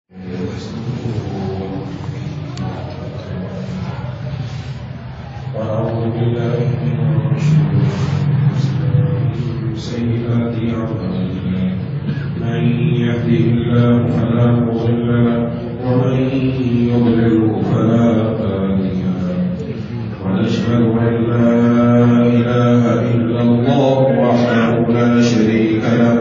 ونعوذ بالله من شرور أنفسنا ومن سيئات أعمالنا من يهده الله فلا مضل له ومن يضلله فلا هادي له ونشهد أن لا إله إلا الله وحده لا شريك له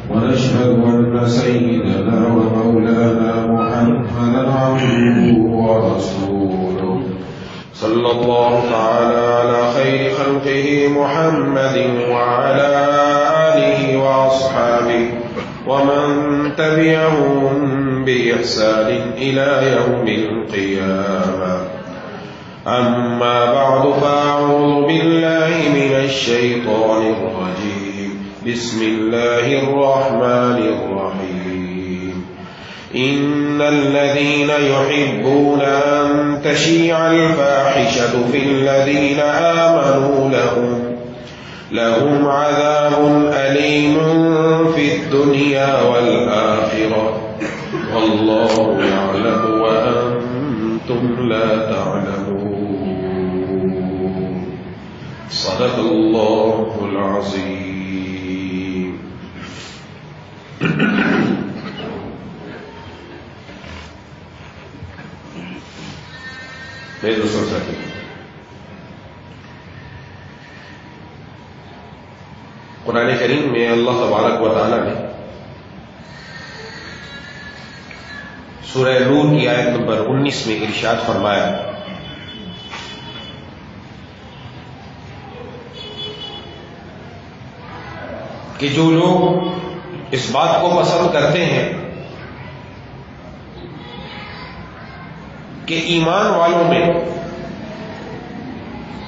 ونشهد أن سيدنا ومولانا محمدا عبده ورسوله صلى الله تعالى على خير خلقه محمد وعلى آله وأصحابه ومن تبعهم بإحسان إلى يوم القيامة. أما بعد فأعوذ بالله من الشيطان الرجيم. بسم الله الرحمن الرحيم. إن الذين يحبون أن تشيع الفاحشة في الذين آمنوا لهم عذاب أليم في الدنيا والآخرة والله يعلم وأنتم لا تعلمون. صدق الله العظيم. میرے دوستوں ساتھی، قرآن کریم میں اللہ تبارک و تعالی نے سورہ نور کی آیت نمبر 19 میں ارشاد فرمایا کہ جو لوگ اس بات کو پسند کرتے ہیں کہ ایمان والوں میں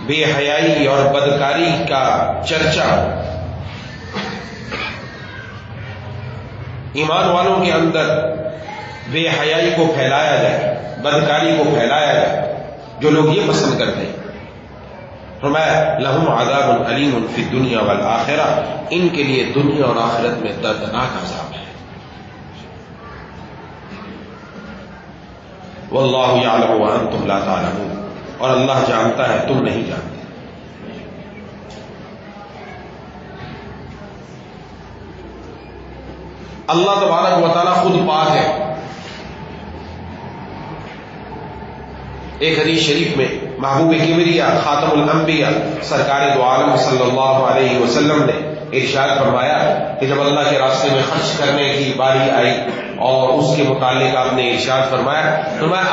بے حیائی اور بدکاری کا چرچا، ایمان والوں کے اندر بے حیائی کو پھیلایا جائے، بدکاری کو پھیلایا جائے، جو لوگ یہ پسند کرتے ہیں، فرمایا لہم عذاب علیم فی الدنیا والآخرہ، ان کے لیے دنیا اور آخرت میں دردناک عذاب ہے. واللہ یعلم وانتم لا تعلمون، اور اللہ جانتا ہے تم نہیں جانتے. اللہ تبارک و تعالیٰ خود پاک ہے. ایک حدیث شریف میں محبوب کبریا خاتم الانبیاء سرکار دو عالم صلی اللہ علیہ وسلم نے ارشاد فرمایا کہ جب اللہ کے راستے میں خرچ کرنے کی باری آئی اور اس کے متعلق آپ نے ارشاد فرمایا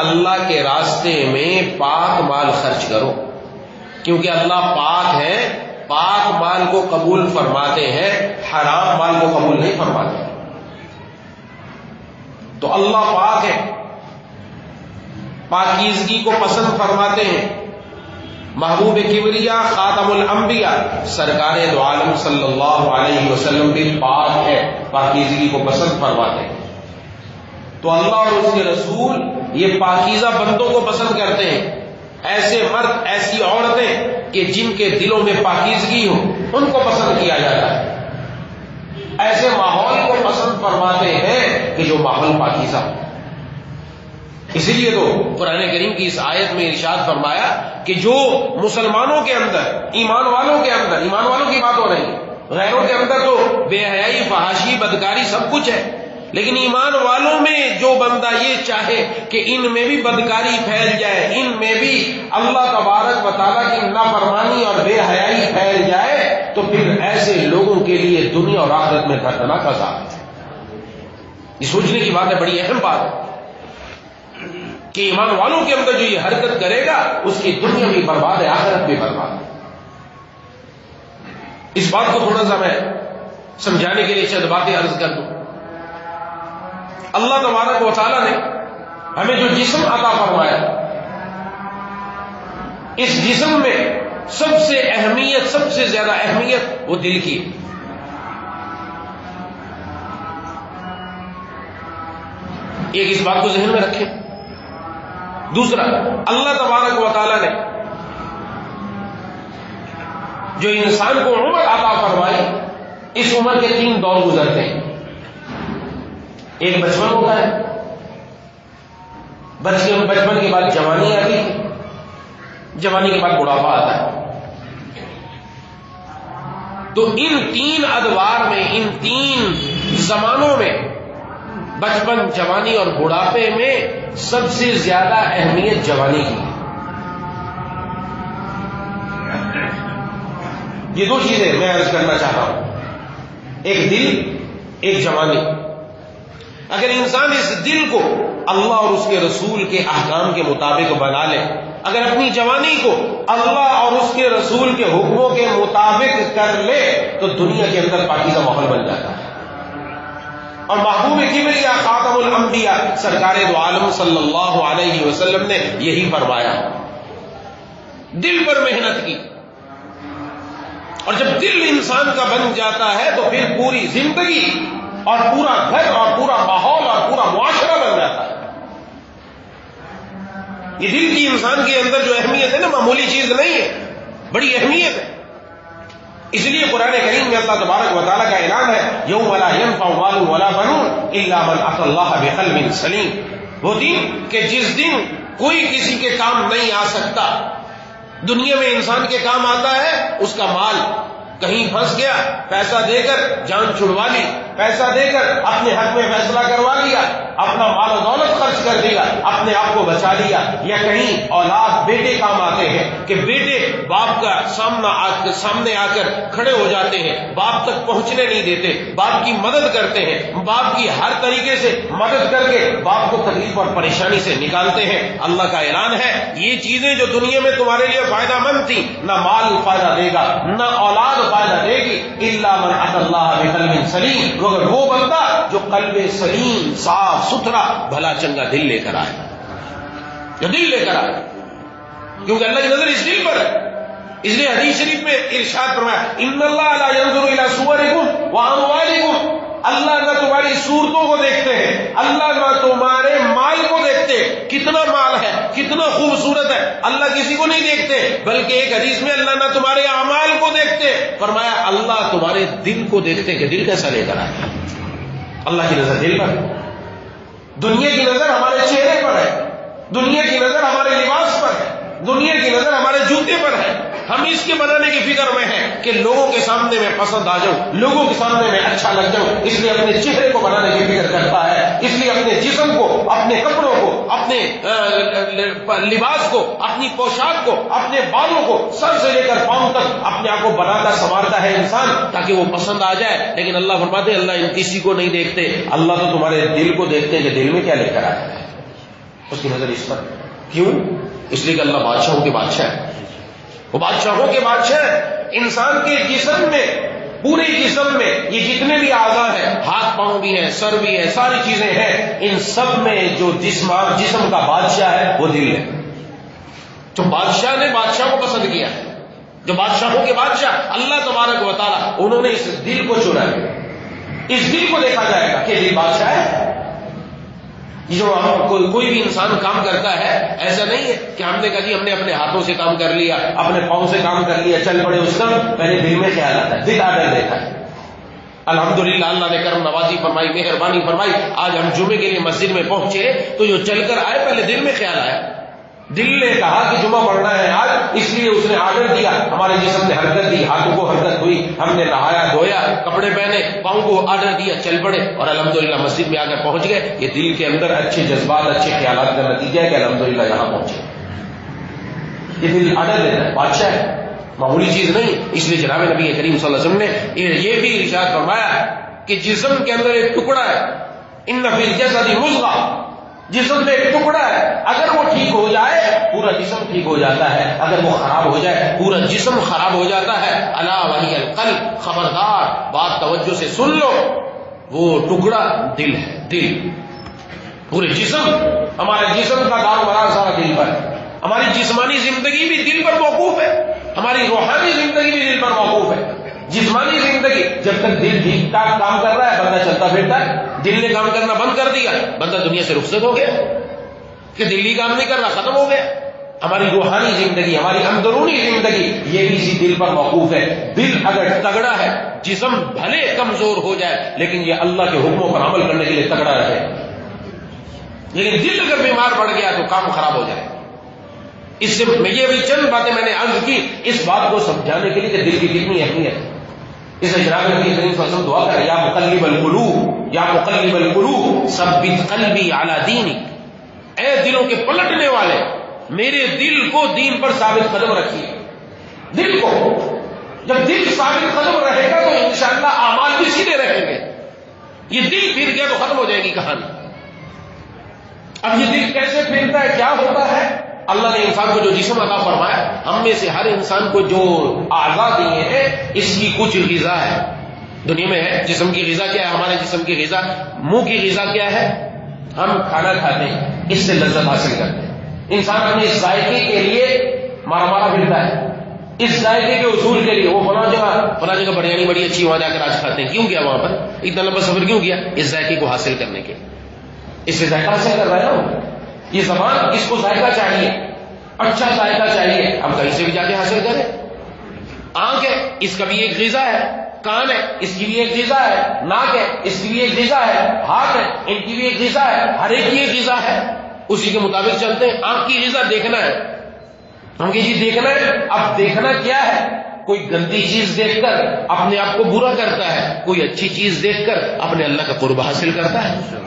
اللہ کے راستے میں پاک مال خرچ کرو، کیونکہ اللہ پاک ہے، پاک مال کو قبول فرماتے ہیں، حرام مال کو قبول نہیں فرماتے. تو اللہ پاک ہے، پاکیزگی کو پسند فرماتے ہیں. محبوب کبریا خاتم الانبیاء سرکار دو عالم صلی اللہ علیہ وسلم بھی پاک ہے، پاکیزگی کو پسند فرماتے ہیں. تو اللہ اور اس کے رسول یہ پاکیزہ بندوں کو پسند کرتے ہیں، ایسے مرد، ایسی عورتیں کہ جن کے دلوں میں پاکیزگی ہو ان کو پسند کیا جاتا ہے. ایسے ماحول کو پسند فرماتے ہیں کہ جو ماحول پاکیزہ ہو. اسی لیے تو قرآن کریم کی اس آیت میں ارشاد فرمایا کہ جو مسلمانوں کے اندر، ایمان والوں کے اندر، ایمان والوں کی بات ہو رہی ہے، غیروں کے اندر تو بے حیائی، فحاشی، بدکاری سب کچھ ہے، لیکن ایمان والوں میں جو بندہ یہ چاہے کہ ان میں بھی بدکاری پھیل جائے، ان میں بھی اللہ تبارک و تعالیٰ کی نافرمانی اور بے حیائی پھیل جائے، تو پھر ایسے لوگوں کے لیے دنیا اور آخرت میں دردناک عذاب ہے. یہ سوچنے کی بات ہے، بڑی اہم بات ہے کہ ایمان والوں کے اندر جو یہ حرکت کرے گا اس کی دنیا بھی برباد ہے، آخرت بھی برباد ہے. اس بات کو تھوڑا سا میں سمجھانے کے لیے چند باتیں عرض کر دوں. اللہ تبارک و تعالیٰ نے ہمیں جو جسم عطا فرمایا، اس جسم میں سب سے اہمیت، سب سے زیادہ اہمیت وہ دل کی. ایک اس بات کو ذہن میں رکھیں. دوسرا، اللہ تبارک و تعالیٰ نے جو انسان کو عمر عطا فرمائی، اس عمر کے 3 دور گزرتے ہیں. ایک بچپن ہوتا ہے، بچپن کے بعد جوانی آتی ہے، جوانی کے بعد بڑھاپا آتا ہے. تو ان 3 ادوار میں، ان 3 زمانوں میں، بچپن، جوانی اور بڑھاپے میں سب سے زیادہ اہمیت جوانی کی ہے. یہ 2 چیزیں میں عرض کرنا چاہتا ہوں، ایک دل، ایک جوانی. اگر انسان اس دل کو اللہ اور اس کے رسول کے احکام کے مطابق بنا لے، اگر اپنی جوانی کو اللہ اور اس کے رسول کے حکموں کے مطابق کر لے، تو دنیا کے اندر پاکیزہ ماحول بن جاتا ہے. اور محبوب کبریا خاتم الانبیاء سرکار دو عالم صلی اللہ علیہ وسلم نے یہی فرمایا، دل پر محنت کی. اور جب دل انسان کا بن جاتا ہے تو پھر پوری زندگی اور پورا گھر اور پورا ماحول اور پورا معاشرہ بن جاتا ہے. یہ دل کی انسان کے اندر جو اہمیت ہے نا، معمولی چیز نہیں ہے، بڑی اہمیت ہے. اس لیے قرآن کریم میں اللہ تبارک و تعالیٰ کا اعلان ہے، یوم لا ينفع مال ولا بنون الا من اتى اللہ بقلب سلیم. وہ دن کہ جس دن کوئی کسی کے کام نہیں آ سکتا. دنیا میں انسان کے کام آتا ہے اس کا مال، کہیں پھنس گیا، پیسہ دے کر جان چھڑوا لی، پیسہ دے کر اپنے حق میں فیصلہ کروا لیا، اپنا مال و دولت خرچ کر دیا، اپنے آپ کو بچا لیا. یا کہیں اولاد، بیٹے کام آتے ہیں کہ بیٹے باپ کا سامنے آ کر کھڑے ہو جاتے ہیں، باپ تک پہنچنے نہیں دیتے، باپ کی مدد کرتے ہیں، باپ کی ہر طریقے سے مدد کر کے باپ کو تکلیف اور پریشانی سے نکالتے ہیں. اللہ کا اعلان ہے، یہ چیزیں جو دنیا میں تمہارے لیے فائدہ مند تھی، نہ مال فائدہ دے گا، نہ اولاد فائدہ دے گی، الا من اتى اللہ بقلب سلیم، مگر وہ بندہ جو قلب سلیم، صاف ستھرا، بھلا چنگا دل لے کر آئے، جو دل لے کر آئے. کیونکہ اللہ کی نظر اس دل پر ہے. اس لیے حدیث شریف میں ارشاد فرمایا، ان اللہ لا ينظر الى صوركم واموالكم، اللہ نہ تمہاری صورتوں کو دیکھتے ہیں، اللہ نہ تمہارے مال کو دیکھتے، کتنا مال ہے، کتنا خوبصورت ہے، اللہ کسی کو نہیں دیکھتے. بلکہ ایک حدیث میں اللہ نہ تمہارے اعمال کو دیکھتے، فرمایا اللہ تمہارے دل کو دیکھتے کہ دل کیسا لے کر آیا. اللہ کی نظر دل پر. دنیا کی نظر ہمارے چہرے پر ہے، دنیا کی نظر ہمارے لباس پر ہے، دنیا کی نظر ہمارے جوتے پر ہے. ہم اس کے بنانے کی فکر میں ہیں کہ لوگوں کے سامنے میں پسند آ جاؤں، لوگوں کے سامنے میں اچھا لگ جاؤں، اس لیے اپنے چہرے کو بنانے کی فکر کرتا ہے. اس لیے اپنے جسم کو، اپنے کپڑوں کو، اپنے لباس کو، اپنی پوشاک کو، اپنے بالوں کو، سر سے لے کر پاؤں تک اپنے آپ کو بناتا سنوارتا ہے انسان تاکہ وہ پسند آ جائے. لیکن اللہ فرماتے ہیں اللہ ان کسی کو نہیں دیکھتے، اللہ تو تمہارے دل کو دیکھتے ہیں کہ دل میں کیا لے کر آیا ہے. اس کی نظر اس پر. کیوں؟ اس لیے کہ اللہ بادشاہوں کے بادشاہ ہے، وہ بادشاہوں کے بادشاہ ہیں. انسان کے جسم میں، پورے جسم میں یہ جتنے بھی اعضاء ہیں، ہاتھ پاؤں بھی ہیں، سر بھی ہے، ساری چیزیں ہیں، ان سب میں جو جسم کا بادشاہ ہے وہ دل ہے. جو بادشاہ نے بادشاہ کو پسند کیا ہے، جو بادشاہوں کے بادشاہ اللہ تبارک و تعالیٰ، انہوں نے اس دل کو چنا ہے. اس دل کو دیکھا جائے گا کہ دل بادشاہ ہے. جو کوئی بھی انسان کام کرتا ہے، ایسا نہیں ہے کہ ہم نے کہا جی ہم نے اپنے ہاتھوں سے کام کر لیا، اپنے پاؤں سے کام کر لیا، چل پڑے. اس کا پہلے دل میں خیال آتا ہے، دل آڈر دیتا ہے. الحمدللہ اللہ نے کرم نوازی فرمائی، مہربانی فرمائی، آج ہم جمعے کے لیے مسجد میں پہنچے تو جو چل کر آئے پہلے دل میں خیال آیا. دل نے کہا کہ جمعہ پڑھنا ہے آج، اس لیے اس نے آرڈر دیا، ہمارے جسم نے حرکت دی، ہاتھوں کو حرکت ہوئی، ہم نے نہایا دھویا، کپڑے پہنے، پاؤں کو آرڈر دیا، چل پڑے اور الحمدللہ مسجد میں آ کر پہنچ گئے. یہ دل کے اندر اچھے جذبات، اچھے خیالات کا نتیجہ ہے کہ الحمدللہ یہاں پہنچے. یہ دل آرڈر دیتا ہے، بادشاہ ہے، معمولی چیز نہیں. اس لیے جناب نبی کریم صلی اللہ علیہ وسلم نے یہ بھی ارشاد فرمایا کہ جسم کے اندر ایک ٹکڑا ہے، ان فی الجسد مضغہ، جسم میں ایک ٹکڑا ہے، اگر وہ ٹھیک ہو جائے پورا جسم ٹھیک ہو جاتا ہے، اگر وہ خراب ہو جائے پورا جسم خراب ہو جاتا ہے. الا وہی القلب، خبردار بات توجہ سے سن لو، وہ ٹکڑا دل ہے. دل، پورے جسم، ہمارے جسم کا دار و مدار سارا دل پر ہے. ہماری جسمانی زندگی بھی دل پر موقوف ہے، ہماری روحانی زندگی بھی دل پر موقوف ہے. جسمانی زندگی جب تک دل ٹھیک ٹھاک کام کر رہا ہے بندہ چلتا پھرتا ہے، دل نے کام کرنا بند کر دیا بندہ دنیا سے رخصت ہو گیا کہ دل ہی کام نہیں کر رہا، ختم ہو گیا. ہماری روحانی زندگی، ہماری اندرونی زندگی یہ بھی اسی دل پر موقوف ہے. دل اگر تگڑا ہے، جسم بھلے کمزور ہو جائے لیکن یہ اللہ کے حکموں پر عمل کرنے کے لیے تگڑا رہے. لیکن دل اگر بیمار پڑ گیا تو کام خراب ہو جائے. اس سے یہ بھی چند باتیں میں نے عرض کی اس بات کو سمجھانے کے لیے کہ دل کی کتنی اہمیت ہے. اس لیے جناب نبی کریم صلی اللہ علیہ وسلم دعا کرے یا مقلب القلوب یا مقلب القلوب ثبت قلبی علی دینک، اے دلوں کے پلٹنے والے میرے دل کو دین پر ثابت قدم رکھیے. دل کو جب دل ثابت قدم رہے گا تو انشاءاللہ اعمال بھی سیدھے رہیں گے. یہ دل پھر گیا تو ختم ہو جائے گی کہانی. اب یہ دل کیسے پھرتا ہے، کیا ہوتا ہے؟ اللہ نے انسان کو جو جسم عطا فرمایا، ہم میں سے ہر انسان کو جو اعضاء دیے ہیں اس کی کچھ غذا ہے دنیا میں ہے. جسم کی غذا کیا ہے؟ ہمارے جسم کی غذا، منہ کی غذا کیا ہے؟ ہم کھانا کھاتے ہیں، اس سے لذت حاصل کرتے ہیں. انسان اپنے ذائقے کے لیے مارا مارا پھرتا ہے، اس ذائقے کے اصول کے لیے وہ فلاں جگہ بریانی بڑی اچھی، وہاں جا کر آج کھاتے ہیں. کیوں گیا وہاں پر اتنا لمبا سفر کیوں کیا؟ اس ذائقے کو حاصل کرنے کے. اس سے ذائقہ حاصل کر رہا ہے نا. یہ زبان اس کو ذائقہ چاہیے، اچھا ذائقہ چاہیے، ہم کہیں سے بھی جا کے حاصل کریں. آنکھ ہے، اس کا بھی ایک غذا ہے. کان ہے، اس کی بھی ایک غذا ہے. ناک ہے، اس کی بھی ایک غذا ہے. ہاتھ ہے، ان کی بھی ایک غذا ہے. ہر ایک کی ایک غذا ہے، اسی کے مطابق چلتے ہیں. آنکھ کی غذا دیکھنا ہے، ہم کی چیز دیکھنا ہے. اب دیکھنا کیا ہے؟ کوئی گندی چیز دیکھ کر اپنے آپ کو برا کرتا ہے، کوئی اچھی چیز دیکھ کر اپنے اللہ کا قرب حاصل کرتا ہے.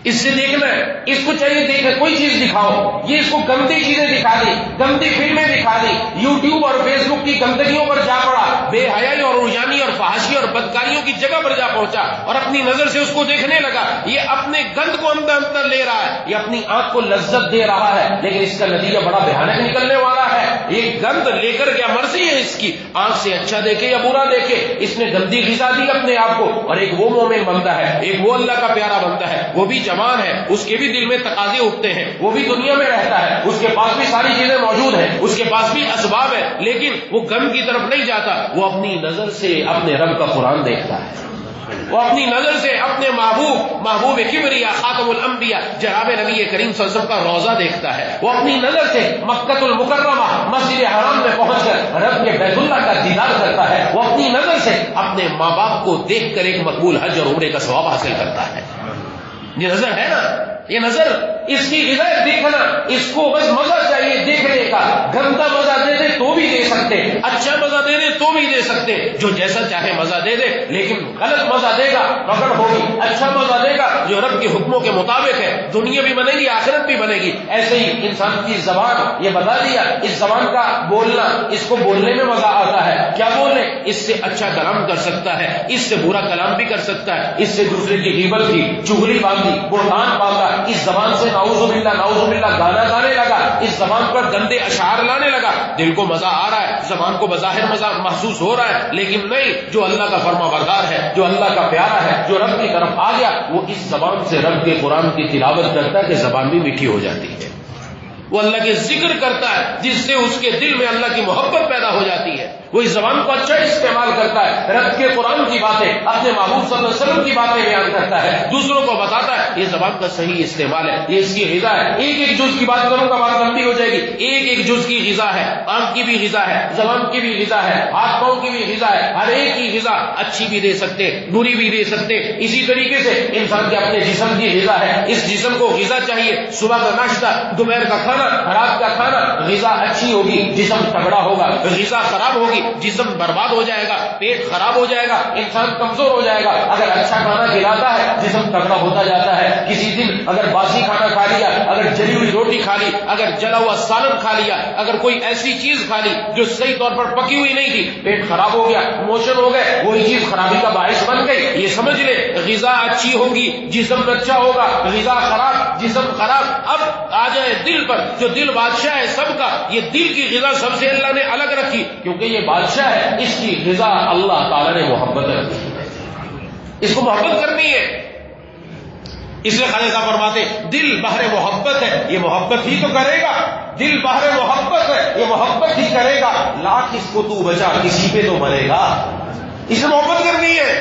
اس سے دیکھنا ہے، اس کو چاہیے دیکھنا کوئی چیز دکھاؤ، یہ اس کو گندی چیزیں دکھا دی، گندی فلمیں دکھا دی، یوٹیوب اور فیس بک کی گندگیوں پر جا پڑا، بے حیائی اور رجانی اور فحاشی اور بدکاریوں کی جگہ پر جا پہنچا اور اپنی نظر سے اس کو دیکھنے لگا. یہ اپنے گند کو اندر لے رہا ہے، یہ اپنی آنکھ کو لذت دے رہا ہے، لیکن اس کا نتیجہ بڑا بھیانک نکلنے والا ہے. یہ گند لے کر کیا مرضی ہے اس کی، آنکھ سے اچھا دیکھے یا برا دیکھے، اس نے گندی غذا دی اپنے آپ کو. اور ایک وہ مومن بنتا ہے، ایک وہ اللہ کا پیارا بنتا ہے، وہ بھی جوان ہے، اس کے بھی دل میں تقاضے اٹھتے ہیں، وہ بھی دنیا میں رہتا ہے، اس کے پاس بھی ساری چیزیں موجود ہیں، اس کے پاس بھی اسباب ہے، لیکن وہ غم کی طرف نہیں جاتا. وہ اپنی نظر سے اپنے رب کا قرآن دیکھتا ہے، وہ اپنی نظر سے اپنے محبوب کبریا خاتم الانبیاء جناب نبی کریم صلی اللہ علیہ وسلم کا روضہ دیکھتا ہے. وہ اپنی نظر سے مکۃ المکرمہ مسجد حرام میں پہنچ کر رب کے بیت اللہ کا دیدار کرتا ہے. وہ اپنی نظر سے اپنے ماں باپ کو دیکھ کر ایک مقبول حج اور عمرے کا ثواب حاصل کرتا ہے. یہ نظر ہے نا، یہ نظر اس کی غذا دیکھنا، اس کو بس مزہ چاہیے دیکھنے کا. گندا مزہ دے دے تو بھی دے سکتے، اچھا مزہ دے دے تو بھی دے سکتے، جو جیسا چاہے مزہ دے دے، لیکن غلط مزہ دے گا پکڑ ہوگی. اچھا مزہ دے گا جو رب کے حکموں کے مطابق ہے، دنیا بھی بنے گی آخرت بھی بنے گی. ایسے ہی انسان کی زبان، یہ بتا دیا اس زبان کا بولنا، اس کو بولنے میں مزہ آتا ہے. کیا بولنے؟ اس سے اچھا کلام کر سکتا ہے، اس سے برا کلام بھی کر سکتا ہے، اس سے دوسرے کی غیبت کی، چغلی باندھی، بہتان باندھا، اس زبان سے نعوذ باللہ گانا گانے لگا، اس زبان پر گندے اشعار لانے لگا. دل کو مزہ آ رہا ہے، زبان کو بظاہر مزہ محسوس ہو رہا ہے، لیکن نہیں، جو اللہ کا فرما بردار ہے، جو اللہ کا پیارا ہے، جو رب کی طرف آ گیا، وہ اس زبان سے رب کے قرآن کی تلاوت کرتا ہے کہ زبان بھی میٹھی ہو جاتی ہے. وہ اللہ کے ذکر کرتا ہے جس سے اس کے دل میں اللہ کی محبت پیدا ہو جاتی ہے. وہ اس زبان کو اچھا استعمال کرتا ہے، رب کے قرآن کی باتیں، اپنے محبوب صلی اللہ علیہ وسلم کی باتیں بیان کرتا ہے، دوسروں کو بتاتا ہے. یہ زبان کا صحیح استعمال ہے، یہ اس کی غذا ہے. ایک ایک جز کی بات کروں گا، بات لمبی ہو جائے گی. ایک ایک جز کی غذا ہے، آنکھ کی بھی غذا ہے، زبان کی بھی غذا ہے، ہاتھ پاؤں کی بھی غذا ہے. ہر ایک کی غذا اچھی بھی دے سکتے، بری بھی دے سکتے. اسی طریقے سے انسان کے اپنے جسم کی غذا ہے. اس جسم کو غذا چاہیے، صبح کا ناشتہ، دوپہر کا کھانا، رات کا کھانا. غذا اچھی ہوگی جسم تگڑا ہوگا، غذا خراب ہوگی جسم برباد ہو جائے گا، پیٹ خراب ہو جائے گا، انسان کمزور ہو جائے گا. اگر اچھا کھانا کھلاتا ہے جسم تگڑا ہوتا جاتا ہے. کسی دن اگر باسی کھانا کھا لیا، اگر جلی ہوئی روٹی کھا لی، اگر جلا ہوا سالن کھا لیا، اگر کوئی ایسی چیز کھا لی جو صحیح طور پر پکی ہوئی نہیں تھی، پیٹ خراب ہو گیا، موشن ہو گئے، وہی چیز خرابی کا باعث بن گئی. یہ سمجھ لے غذا اچھی ہوگی جسم اچھا ہوگا، غذا خراب جسم خراب. اب آ جائے دل پر، جو دل بادشاہ ہے سب کا. یہ دل کی غذا سب سے اللہ نے الگ رکھی کیونکہ یہ بادشاہ ہے، اس کی غذا اللہ تعالی نے محبت رکھی ہے، اس کو محبت کرنی ہے. اس لیے خالد صاحب فرماتے دل بحر محبت ہے، یہ محبت ہی تو کرے گا. دل بحر محبت ہے، یہ محبت ہی کرے گا. لاکھ اس کو تو بچا، کسی پہ تو مرے گا. اسے محبت کرنی ہے،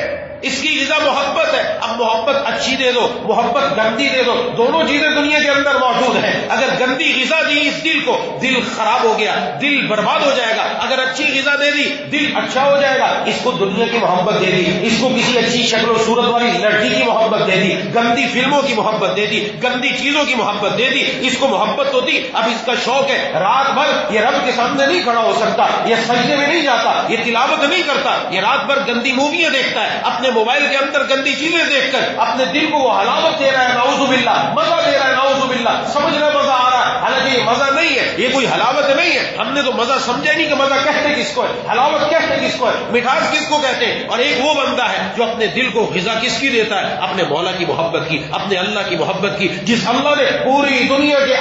اس کی غذا محبت ہے. اب اب محبت اچھی دے دو، محبت گندی دے دو، دونوں چیزیں دنیا کے اندر موجود ہیں. اگر گندی غذا دی اس دل کو، دل خراب ہو گیا، دل برباد ہو جائے گا. اگر اچھی غذا دے دی، دل اچھا ہو جائے گا. اس کو دنیا کی محبت دے دی، اس کو کسی اچھی شکل و صورت والی لڑکی کی محبت دے دی، گندی فلموں کی محبت دے دی، گندی چیزوں کی محبت دے دی. اس کو محبت ہوتی، اب اس کا شوق ہے رات بھر یہ رب کے سامنے نہیں کھڑا ہو سکتا، یہ سجدے میں نہیں جاتا، یہ تلاوت نہیں کرتا، یہ رات بھر گندی موویاں دیکھتا ہے، اپنے موبائل کے اندر گندی چیزیں دیکھ کر اپنے دل کو وہ حلاوت دے رہا ہے، نعوذ باللہ، مزہ دے رہا ہے، نعوذ باللہ، سمجھ رہا مزہ آ رہا ہے، حالانکہ یہ مزہ نہیں ہے، یہ کوئی حلاوت نہیں ہے. ہم نے تو مزہ سمجھا نہیں کہ مزہ کہتے کس کو ہے، حلاوت کہتے کس کو ہے، مٹھاس کس کو کہتے ہیں. اور ایک وہ بندہ ہے جو اپنے دل کو غذا کس کی دیتا ہے؟ اپنے مولا کی محبت کی، اپنے اللہ کی محبت کی. جس اللہ نے پوری دنیا کے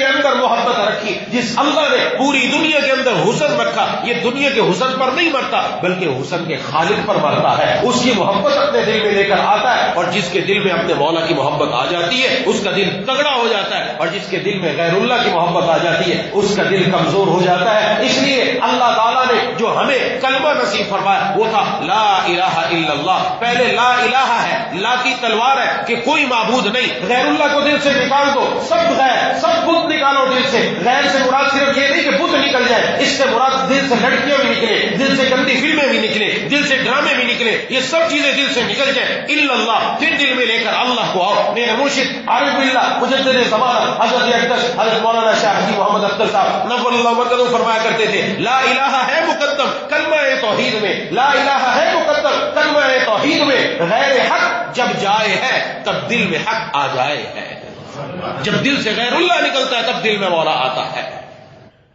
اندر محبت رکھی، جس اللہ نے پوری دنیا کے اندر حسن رکھا، یہ دنیا کے حسن پر نہیں مرتا بلکہ حسن کے خالق پر مرتا ہے. اس کی محبت اپنے دل میں لے کر آتا ہے، اور جس کے دل میں اپنے مولا کی محبت آ جاتی ہے اس کا دل تگڑا ہو جاتا ہے، اور جس کے دل میں غیر اللہ کی محبت آ جاتی ہے اس کا دل کمزور ہو جاتا ہے. اس لیے اللہ تعالیٰ نے جو ہمیں کلمہ نصیب فرمایا وہ تھا لا الہ الا اللہ. پہلے لا الہ ہے، لا کی تلوار ہے کہ کوئی معبود نہیں، غیر اللہ کو دل سے نکال دو، سب غیر، سب بت نکالو دل سے. غیر سے مراد صرف یہ نہیں کہ بت نکل جائے، اس سے مراد دل سے لڑکیاں بھی نکلے، دل سے گندی فلمیں بھی نکلے، دل سے ڈرامے بھی نکلے، یہ سب چیزیں دل سے نکل جائیں. الا اللہ، پھر دل میں لے کر اللہ کو آؤ. میرے مرشد عارف باللہ مجدد زمانہ حضرت اقدس حضرت مولانا شاہ حاجی محمد اختر صاحب نور اللہ مرکزہ فرمایا کرتے تھے لا الہ ہے مقدم کلمہ توحید میں، لا الہ ہے مقدم کلمہ توحید میں. غیر حق جب جائے ہے تب دل میں حق آ جائے ہے. جب دل سے غیر اللہ نکلتا ہے تب دل میں مولا آتا ہے.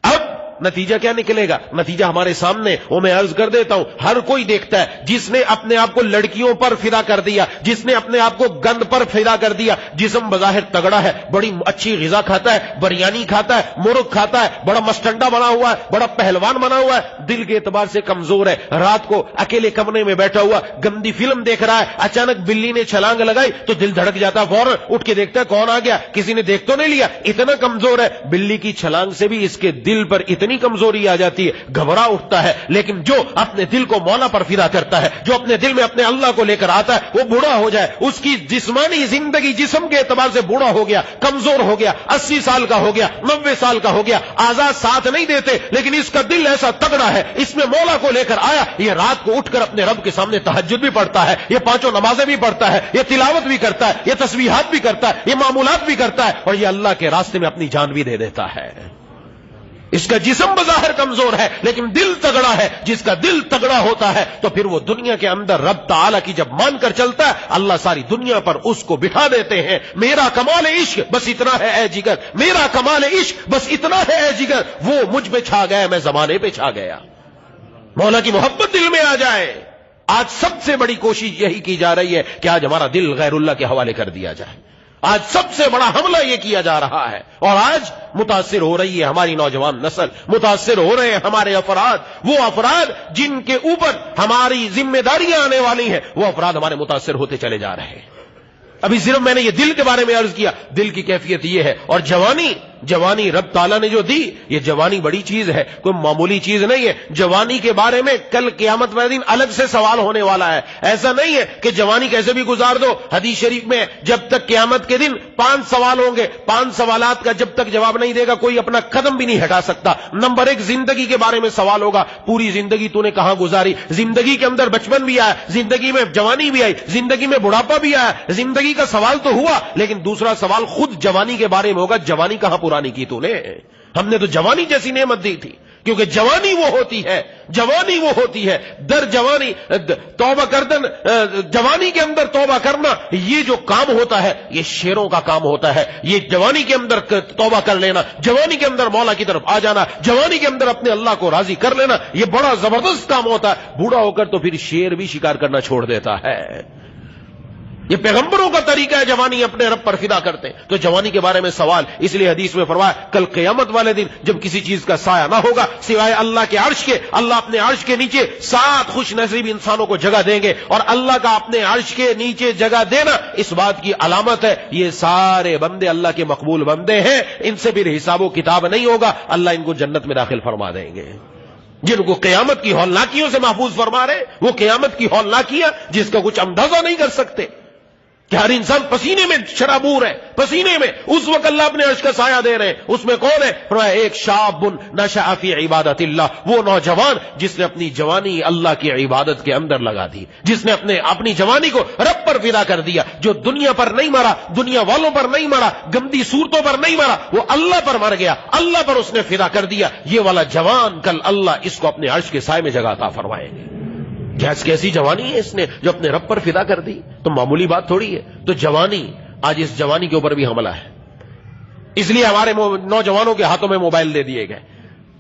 اب نتیجہ کیا نکلے گا؟ نتیجہ ہمارے سامنے، وہ میں عرض کر دیتا ہوں، ہر کوئی دیکھتا ہے. جس نے اپنے آپ کو لڑکیوں پر فدا کر دیا، جس نے اپنے آپ کو گند پر فدا کر دیا، جسم بظاہر تگڑا ہے، بڑی اچھی غذا کھاتا ہے، بریانی کھاتا ہے، مرغ کھاتا ہے، بڑا مستنڈا بنا ہوا ہے، بڑا پہلوان بنا ہوا ہے، دل کے اعتبار سے کمزور ہے. رات کو اکیلے کمرے میں بیٹھا ہوا گندی فلم دیکھ رہا ہے، اچانک بلی نے چھلانگ لگائی تو دل دھڑک جاتا ہے، فوراً اٹھ کے دیکھتا ہے کون آ گیا، کسی نے دیکھ تو نہیں لیا. اتنا کمزور ہے، بلی کی چھلانگ سے بھی اس کے دل پر اتنی کمزوری آ جاتی ہے، گھبرا اٹھتا ہے. لیکن جو اپنے دل کو مولا پر فدا کرتا ہے، جو اپنے دل میں اپنے اللہ کو لے کر آتا ہے، وہ بوڑھا ہو جائے، اس کی جسمانی زندگی جسم کے اعتبار سے بوڑھا ہو گیا، کمزور ہو گیا، 80 سال کا ہو گیا، 90 سال کا ہو گیا، آزاد ساتھ نہیں دیتے، لیکن اس کا دل ایسا تگڑا ہے، اس میں مولا کو لے کر آیا. یہ رات کو اٹھ کر اپنے رب کے سامنے تہجد بھی پڑھتا ہے، یہ 5 نمازیں بھی پڑھتا ہے، یہ تلاوت بھی کرتا ہے، یہ تسبیحات بھی کرتا ہے، یہ معمولات بھی کرتا ہے، اور یہ اللہ کے راستے میں اپنی جان بھی دے دیتا ہے. اس کا جسم بظاہر کمزور ہے لیکن دل تگڑا ہے. جس کا دل تگڑا ہوتا ہے تو پھر وہ دنیا کے اندر رب تعالی کی جب مان کر چلتا ہے، اللہ ساری دنیا پر اس کو بٹھا دیتے ہیں. میرا کمال عشق بس اتنا ہے اے جگر، میرا کمال عشق بس اتنا ہے اے جگر، وہ مجھ پہ چھا گیا، میں زمانے پہ چھا گیا. مولا کی محبت دل میں آ جائے. آج سب سے بڑی کوشش یہی کی جا رہی ہے کہ آج ہمارا دل غیر اللہ کے حوالے کر دیا جائے. آج سب سے بڑا حملہ یہ کیا جا رہا ہے، اور آج متاثر ہو رہی ہے ہماری نوجوان نسل، متاثر ہو رہے ہیں ہمارے افراد. وہ افراد جن کے اوپر ہماری ذمہ داریاں آنے والی ہیں، وہ افراد ہمارے متاثر ہوتے چلے جا رہے ہیں. ابھی صرف میں نے یہ دل کے بارے میں عرض کیا. دل کی کیفیت یہ ہے. اور جوانی رب تعالیٰ نے جو دی، یہ جوانی بڑی چیز ہے، کوئی معمولی چیز نہیں ہے. جوانی کے بارے میں کل قیامت والے دن الگ سے سوال ہونے والا ہے. ایسا نہیں ہے کہ جوانی کیسے بھی گزار دو. حدیث شریف میں جب تک قیامت کے دن 5 سوال ہوں گے، 5 سوالات کا جب تک جواب نہیں دے گا کوئی اپنا قدم بھی نہیں ہٹا سکتا. نمبر 1 زندگی کے بارے میں سوال ہوگا. پوری زندگی تو نے کہاں گزاری؟ زندگی کے اندر بچپن بھی آیا، زندگی میں جوانی بھی آئی، زندگی میں بڑھاپا بھی آیا. زندگی کا سوال تو ہوا، لیکن دوسرا سوال خود جوانی کے بارے میں ہوگا. جوانی کہاں پرانی کی تو نے؟ ہم نے تو جوانی جیسی نعمت دی تھی. کیونکہ جوانی وہ ہوتی ہے در جوانی توبہ کردن. جوانی کے اندر توبہ کرنا یہ جو کام ہوتا ہے یہ شیروں کا کام ہوتا ہے. یہ جوانی کے اندر توبہ کر لینا، جوانی کے اندر مولا کی طرف آ جانا، جوانی کے اندر اپنے اللہ کو راضی کر لینا، یہ بڑا زبردست کام ہوتا ہے. بوڑھا ہو کر تو پھر شیر بھی شکار کرنا چھوڑ دیتا ہے. یہ پیغمبروں کا طریقہ ہے، جوانی اپنے رب پر فدا کرتے ہیں. تو جوانی کے بارے میں سوال، اس لیے حدیث میں فرمایا کل قیامت والے دن جب کسی چیز کا سایہ نہ ہوگا سوائے اللہ کے عرش کے، اللہ اپنے عرش کے نیچے 7 خوش نصیب انسانوں کو جگہ دیں گے. اور اللہ کا اپنے عرش کے نیچے جگہ دینا اس بات کی علامت ہے یہ سارے بندے اللہ کے مقبول بندے ہیں، ان سے پھر حساب و کتاب نہیں ہوگا، اللہ ان کو جنت میں داخل فرما دیں گے. جن کو قیامت کی ہولناکیوں سے محفوظ فرما رہے، وہ قیامت کی ہولناکیاں جس کا کچھ اندازہ نہیں کر سکتے کہ ہر انسان پسینے میں شرابور ہے، پسینے میں اس وقت اللہ اپنے عرش کا سایہ دے رہے ہیں، اس میں کون ہے؟ فرمایا ایک شاب نشأ فی عبادت اللہ، وہ نوجوان جس نے اپنی جوانی اللہ کی عبادت کے اندر لگا دی، جس نے اپنی جوانی کو رب پر فدا کر دیا، جو دنیا پر نہیں مرا، دنیا والوں پر نہیں مرا، گندی صورتوں پر نہیں مرا، وہ اللہ پر مر گیا، اللہ پر اس نے فدا کر دیا۔ یہ والا جوان کل اللہ اس کو اپنے عرش کے سائے میں جگہ عطا فرمائیں گے۔ کیسی جوانی ہے اس نے جو اپنے رب پر فدا کر دی، تو معمولی بات تھوڑی ہے۔ تو جوانی، آج اس جوانی کے اوپر بھی حملہ ہے، اس لیے ہمارے نوجوانوں کے ہاتھوں میں موبائل دے دیے گئے،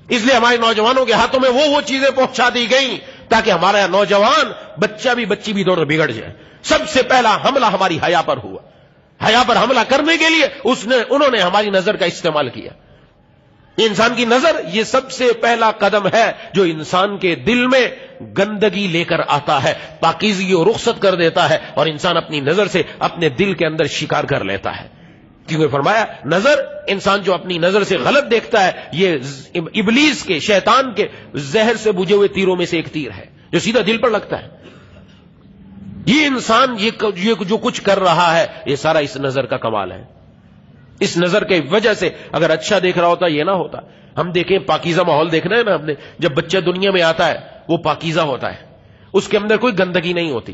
اس لیے ہمارے نوجوانوں کے ہاتھوں میں وہ چیزیں پہنچا دی گئیں تاکہ ہمارا نوجوان بچی بھی دور بگڑ جائے۔ سب سے پہلا حملہ ہماری حیا پر ہوا، حیا پر حملہ کرنے کے لیے انہوں نے ہماری نظر کا استعمال کیا۔ انسان کی نظر یہ سب سے پہلا قدم ہے جو انسان کے دل میں گندگی لے کر آتا ہے، پاکیزگی کو رخصت کر دیتا ہے، اور انسان اپنی نظر سے اپنے دل کے اندر شکار کر لیتا ہے۔ کیونکہ فرمایا نظر، انسان جو اپنی نظر سے غلط دیکھتا ہے، یہ ابلیس کے، شیطان کے زہر سے بجھے ہوئے تیروں میں سے ایک تیر ہے جو سیدھا دل پر لگتا ہے۔ یہ انسان یہ جو کچھ کر رہا ہے، یہ سارا اس نظر کا کمال ہے۔ اس نظر کی وجہ سے اگر اچھا دیکھ رہا ہوتا یہ نہ ہوتا۔ ہم دیکھیں، پاکیزہ ماحول دیکھنا ہے نا، ہم نے جب بچہ دنیا میں آتا ہے وہ پاکیزہ ہوتا ہے، اس کے اندر کوئی گندگی نہیں ہوتی۔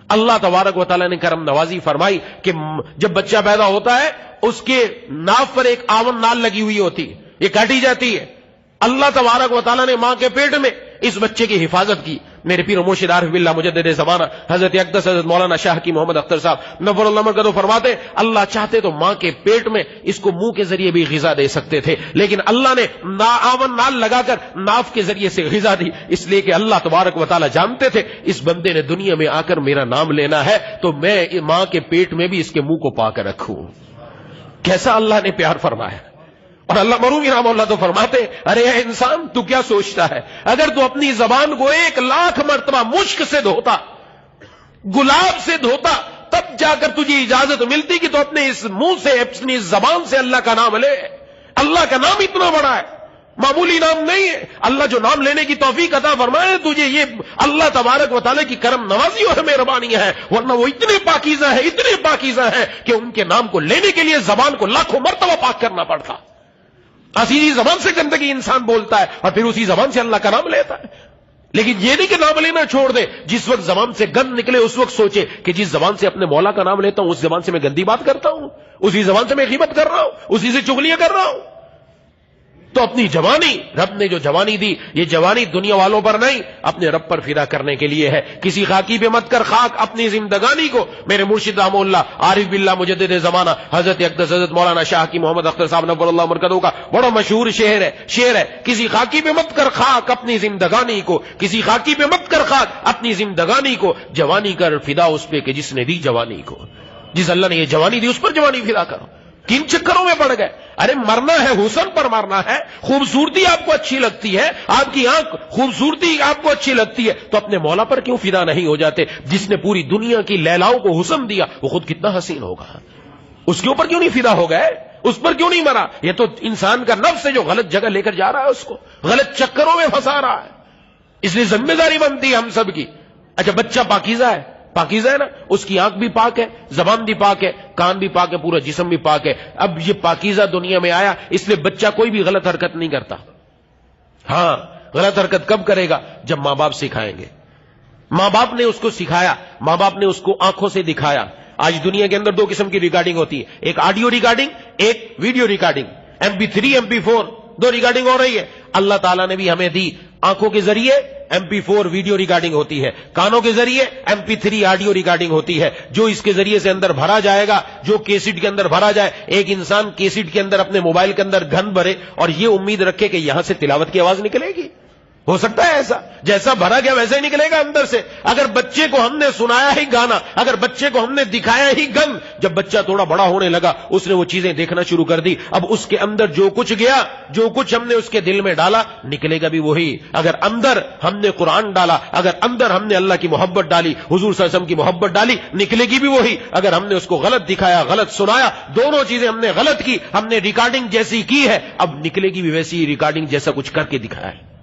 اللہ تبارک و تعالیٰ نے کرم نوازی فرمائی کہ جب بچہ پیدا ہوتا ہے اس کے ناف پر ایک آون نال لگی ہوئی ہوتی، یہ کاٹی جاتی ہے۔ اللہ تبارک و تعالیٰ نے ماں کے پیٹ میں اس بچے کی حفاظت کی۔ میرے پیر و مرشد عارف باللہ مجدد زمانہ حضرت اقدس حضرت مولانا شاہ کی محمد اختر صاحب نور اللہ مرکزو فرماتے، اللہ چاہتے تو ماں کے پیٹ میں اس کو منہ کے ذریعے بھی غذا دے سکتے تھے، لیکن اللہ نے آون نال لگا کر ناف کے ذریعے سے غذا دی، اس لیے کہ اللہ تبارک و تعالیٰ جانتے تھے اس بندے نے دنیا میں آ کر میرا نام لینا ہے تو میں ماں کے پیٹ میں بھی اس کے منہ کو پاک رکھوں۔ کیسا اللہ نے پیار فرمایا۔ اور اللہ مرومی رحمہ اللہ تو فرماتے، ارے اے انسان تو کیا سوچتا ہے، اگر تو اپنی زبان کو 1,00,000 مرتبہ مشک سے دھوتا، گلاب سے دھوتا، تب جا کر تجھے اجازت ملتی کہ تو اپنے اس منہ سے، اپنی زبان سے اللہ کا نام لے۔ اللہ کا نام اتنا بڑا ہے، معمولی نام نہیں ہے۔ اللہ جو نام لینے کی توفیق عطا فرمائے تجھے، یہ اللہ تبارک و تعالیٰ کی کرم نوازی اور مہربانی ہے، ورنہ وہ اتنے پاکیزہ ہے کہ ان کے نام کو لینے کے لیے زبان کو لاکھوں مرتبہ پاک کرنا پڑتا۔ اسی زبان سے گندگی انسان بولتا ہے اور پھر اسی زبان سے اللہ کا نام لیتا ہے۔ لیکن یہ نہیں کہ نام لینا چھوڑ دے، جس وقت زبان سے گند نکلے اس وقت سوچے کہ جس زبان سے اپنے مولا کا نام لیتا ہوں اس زبان سے میں گندی بات کرتا ہوں، اسی زبان سے میں غیبت کر رہا ہوں، اسی سے چغلیاں کر رہا ہوں۔ تو اپنی جوانی، رب نے جو جوانی دی، یہ جوانی دنیا والوں پر نہیں، اپنے رب پر فدا کرنے کے لیے ہے۔ کسی خاکی پہ مت کر خاک اپنی زندگانی کو۔ میرے مرشد رحمہ اللہ عارف باللہ مجدد زمانہ حضرت اقدس حضرت مولانا شاہ کی محمد اختر صاحب نور اللہ مرکزو کا بڑا مشہور شعر ہے، کسی خاکی پہ مت کر خاک اپنی زندگانی کو، کسی خاکی پہ مت کر خاک اپنی زندگانی کو، جوانی کر فدا اس پہ کہ جس نے دی جوانی کو۔ جس اللہ نے یہ جوانی دی اس پر جوانی فدا کرو۔ کن چکروں میں پڑ گئے؟ ارے مرنا ہے، حسن پر مرنا ہے، خوبصورتی آپ کو اچھی لگتی ہے، آپ کی آنکھ خوبصورتی آپ کو اچھی لگتی ہے، تو اپنے مولا پر کیوں فدا نہیں ہو جاتے؟ جس نے پوری دنیا کی لیلاؤں کو حسن دیا وہ خود کتنا حسین ہوگا، اس کے اوپر کیوں نہیں فدا ہو گئے؟ اس پر کیوں نہیں مرا؟ یہ تو انسان کا نفس ہے جو غلط جگہ لے کر جا رہا ہے، اس کو غلط چکروں میں پھنسا رہا ہے۔ اس لیے ذمہ داری بنتی ہے ہم سب کی۔ اچھا بچہ پاکیزہ ہے نا، اس کی آنکھ بھی پاک ہے، زبان بھی پاک ہے، کان بھی پاک ہے، پورا جسم بھی پاک ہے۔ اب یہ پاکیزہ دنیا میں آیا، اس لیے بچہ کوئی بھی غلط حرکت نہیں کرتا۔ ہاں، غلط حرکت کب کرے گا؟ جب ماں باپ سکھائیں گے۔ ماں باپ نے اس کو سکھایا، ماں باپ نے اس کو آنکھوں سے دکھایا۔ آج دنیا کے اندر 2 قسم کی ریکارڈنگ ہوتی ہے، ایک آڈیو ریکارڈنگ، ایک video recording. MP3 MP4 2 recording ہو رہی ہے۔ اللہ تعالیٰ نے بھی ہمیں دی، آنکھوں کے ذریعے MP4 ویڈیو ریکارڈنگ ہوتی ہے، کانوں کے ذریعے MP3 آڈیو ریکارڈنگ ہوتی ہے۔ جو اس کے ذریعے سے اندر بھرا جائے گا، جو کیسٹ کے اندر بھرا جائے، ایک انسان کیسٹ کے اندر اپنے موبائل کے اندر گند بھرے اور یہ امید رکھے کہ یہاں سے تلاوت کی آواز نکلے گی؟ ہو سکتا ہے ایسا؟ جیسا بھرا گیا ویسے ہی نکلے گا اندر سے۔ اگر بچے کو ہم نے سنایا ہی گانا، اگر بچے کو ہم نے دکھایا ہی گن، جب بچہ تھوڑا بڑا ہونے لگا اس نے وہ چیزیں دیکھنا شروع کر دی۔ اب اس کے اندر جو کچھ گیا، جو کچھ ہم نے اس کے دل میں ڈالا، نکلے گا بھی وہی۔ اگر اندر ہم نے قرآن ڈالا، اگر اندر ہم نے اللہ کی محبت ڈالی، حضور صلی اللہ علیہ وسلم کی محبت ڈالی، نکلے گی بھی وہی۔ اگر ہم نے اس کو غلط دکھایا، غلط سنایا، دونوں چیزیں ہم نے غلط کی، ہم نے ریکارڈنگ جیسی کی ہے، اب نکلے گی بھی ویسی ریکارڈنگ جیسا کچھ کر کے دکھایا ہے۔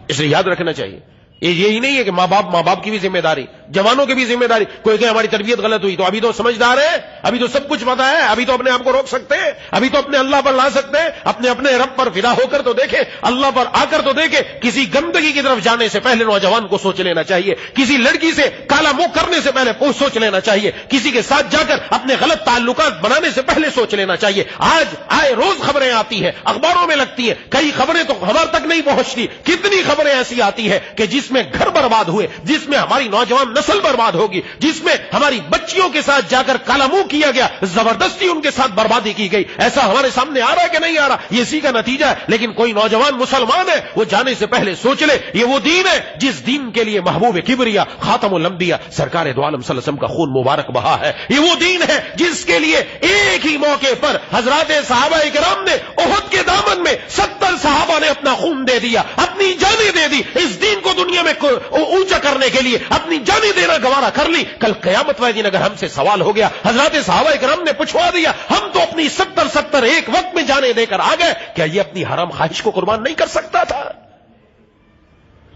اسے یاد رکھنا چاہیے. یہی نہیں ہے کہ ماں باپ کی بھی ذمہ داری, جوانوں کی بھی ذمہ داری. کوئی کہ ہماری تربیت غلط ہوئی, تو ابھی تو سمجھدار ہے, ابھی تو سب کچھ پتا ہے, ابھی تو اپنے آپ کو روک سکتے ہیں, ابھی تو اپنے اللہ پر لا سکتے ہیں. اپنے رب پر فدا ہو کر تو دیکھیں, اللہ پر آ کر تو دیکھیں. کسی گندگی کی طرف جانے سے پہلے نوجوان کو سوچ لینا چاہیے. کسی لڑکی سے کالا منہ کرنے سے پہلے سوچ لینا چاہیے. کسی کے ساتھ جا کر اپنے غلط تعلقات بنانے سے پہلے سوچ لینا چاہیے. آج آئے روز خبریں آتی ہیں, اخباروں میں لگتی ہیں, کئی خبریں تو ہمارے تک نہیں پہنچتی. کتنی خبریں ایسی آتی ہیں کہ جس میں گھر برباد ہوئے, جس میں ہماری نوجوان نسل برباد ہوگی, جس میں ہماری بچیوں کے ساتھ جا کر کالا منہ کیا گیا, زبردستی ان کے ساتھ بربادی کی گئی. ایسا ہمارے سامنے آ رہا ہے کہ نہیں آ رہا, یہ اسی کا نتیجہ ہے. لیکن کوئی نوجوان مسلمان ہے, وہ جانے سے پہلے سوچ لے, یہ وہ دین ہے جس دین کے لیے محبوب کبریا خاتم الانبیاء سرکار دو عالم صلی اللہ علیہ وسلم کا خون مبارک بہا ہے. یہ وہ دین ہے جس کے لیے ایک ہی موقع پر حضرات صحابہ کرام نے احد کے دامن میں 70 صحابہ نے اپنا خون دے دیا, اپنی جانیں دے دی. اس دین کو دنیا میں اونچا کرنے کے لیے اپنی جانیں دینا گوارا کر لی. کل قیامت والے دن اگر ہم سے سوال ہو گیا, حضرات صحابہ کرام نے پوچھوا دیا, ہم تو اپنی 70 ایک وقت میں جانیں دے کر آ گئے, کیا یہ اپنی حرام خواہش کو قربان نہیں کر سکتا تھا؟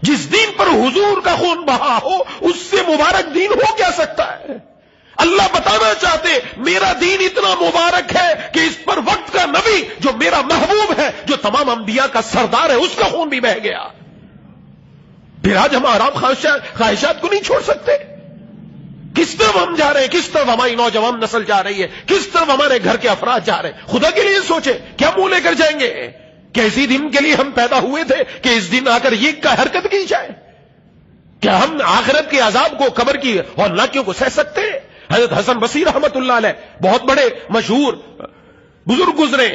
جس دین پر حضور کا خون بہا ہو, اس سے مبارک دین ہو کیا سکتا ہے؟ اللہ بتانا چاہتے میرا دین اتنا مبارک ہے کہ اس پر وقت کا نبی جو میرا محبوب ہے, جو تمام انبیاء کا سردار ہے, اس کا خون بھی بہہ گیا. پھر آج ہم آرام خواہشات کو نہیں چھوڑ سکتے. کس طرف ہم جا رہے ہیں, کس طرف ہماری نوجوان نسل جا رہی ہے, کس طرف ہمارے گھر کے افراد جا رہے ہیں. خدا کے لیے سوچے, کیا منہ لے کر جائیں گے؟ کیا اسی دن کے لیے ہم پیدا ہوئے تھے کہ اس دن آ کر یہ کا حرکت کی جائے؟ کیا ہم آخرت کے عذاب کو, قبر کی ہولناکیوں کو سہ سکتے ہیں؟ حضرت حسن بصری رحمت اللہ علیہ بہت بڑے مشہور بزرگ گزرے.